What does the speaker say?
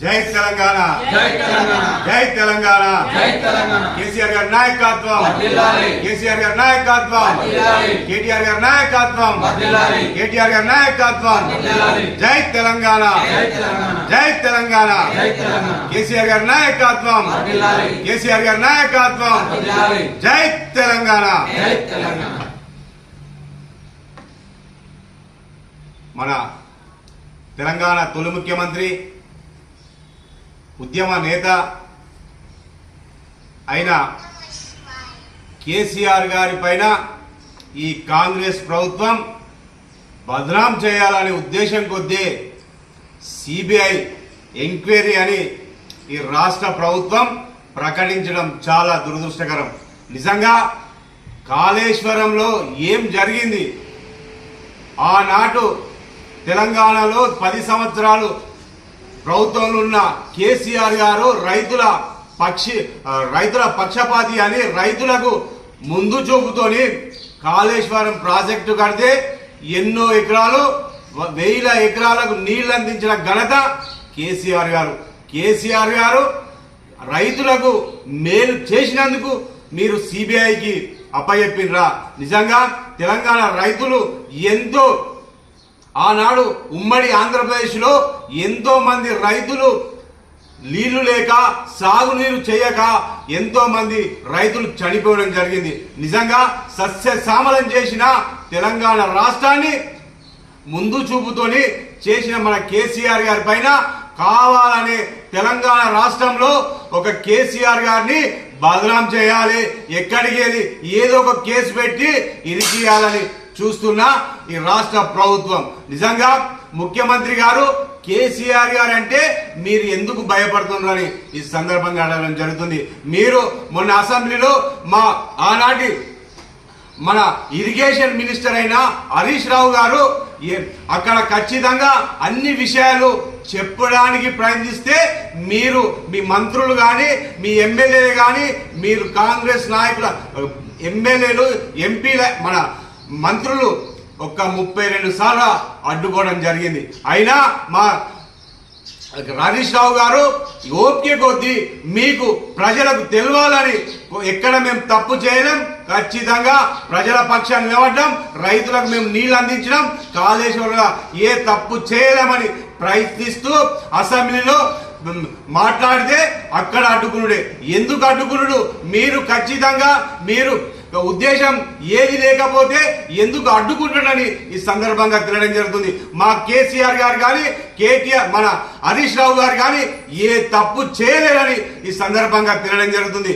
జై తెలంగాణ జై తెలంగాణ జై తెలంగాణ జై తెలంగాణ కేసీఆర్ గారి నాయకత్వం వర్ధిల్లాలి కేసీఆర్ గారి నాయకత్వం వర్ధిల్లాలి కేటీఆర్ గారి నాయకత్వం వర్ధిల్లాలి కేటీఆర్ గారి నాయకత్వం వర్ధిల్లాలి జై తెలంగాణ జై తెలంగాణ జై తెలంగాణ జై తెలంగాణ కేసీఆర్ గారి నాయకత్వం వర్ధిల్లాలి కేసీఆర్ గారి నాయకత్వం వర్ధిల్లాలి జై తెలంగాణ జై తెలంగాణ మన తెలంగాణ తొలి ముఖ్యమంత్రి ఉద్యమ నేత అయిన కేసీఆర్ గారి పైన ఈ కాంగ్రెస్ ప్రభుత్వం బదనాం చేయాలనే ఉద్దేశం కొద్దీ సిబిఐ ఎంక్వైరీ అని ఈ రాష్ట్ర ప్రభుత్వం ప్రకటించడం చాలా దురదృష్టకరం. నిజంగా కాళేశ్వరంలో ఏం జరిగింది? ఆనాడు తెలంగాణలో 10 సంవత్సరాలు ప్రభుత్వంలో ఉన్న కేసీఆర్ గారు రైతుల పక్షపాతి అని రైతులకు ముందు చూపుతోని కాళేశ్వరం ప్రాజెక్టు కడితే ఎన్నో ఎకరాలు 1000 ఎకరాలకు నీళ్లు అందించిన ఘనత కేసీఆర్ గారు. కేసీఆర్ గారు రైతులకు మేలు చేసినందుకు మీరు సిబిఐకి అప్పచెప్పినరా? నిజంగా తెలంగాణ రైతులు ఎంతో ఆనాడు ఉమ్మడి ఆంధ్రప్రదేశ్లో ఎంతో మంది రైతులు నీళ్లు లేక సాగునీరు చేయక ఎంతో మంది రైతులు చనిపోవడం జరిగింది. నిజంగా సస్యశ్యామలం చేసిన తెలంగాణ రాష్ట్రాన్ని ముందు చూపుతోని చేసిన మన కేసీఆర్ గారి పైన కావాలనే తెలంగాణ రాష్ట్రంలో ఒక కేసీఆర్ గారిని బదనాం చేయాలి, ఎక్కడికి ఏదో ఒక కేసు పెట్టి ఇరికియాలని చూస్తున్న ఈ రాష్ట్ర ప్రభుత్వం. నిజంగా ముఖ్యమంత్రి గారు కేసీఆర్ గారు అంటే మీరు ఎందుకు భయపడుతున్నారని ఈ సందర్భంగా అడగడం జరుగుతుంది. మీరు మొన్న అసెంబ్లీలో మా ఆనాటి మన ఇరిగేషన్ మినిస్టర్ అయిన హరీష్ రావు గారు అక్కడ ఖచ్చితంగా అన్ని విషయాలు చెప్పడానికి ప్రయత్నిస్తే మీరు మీ మంత్రులు కానీ మీ ఎమ్మెల్యేలు కానీ మీరు కాంగ్రెస్ నాయకుల ఎమ్మెల్యేలు ఎంపీల మన మంత్రులు ఒక్క 32 సార్లు అడ్డుకోవడం జరిగింది. అయినా మా హరీష్ రావు గారు ఓపిక కొద్దీ మీకు ప్రజలకు తెలవాలని ఎక్కడ మేము తప్పు చేయలేం, ఖచ్చితంగా ప్రజల పక్షాన్ని నిలబడ్డాం, రైతులకు మేము నీళ్లు అందించడం, కాళేశ్వరంలో ఏ తప్పు చేయలేమని ప్రయత్నిస్తూ అసెంబ్లీలో మాట్లాడితే అక్కడ అడ్డుకునుడే. ఎందుకు అడ్డుకునుడు? మీరు ఖచ్చితంగా మీరు ఉద్దేశం ఏది లేకపోతే ఎందుకు అడ్డుకుంటాడని ఈ సందర్భంగా తెలియడం జరుగుతుంది. మా కేసీఆర్ గారు కానీ కేటీఆర్ మన హరీష్ రావు గారు కానీ ఏ తప్పు చేయలేరని ఈ సందర్భంగా తెలియడం జరుగుతుంది.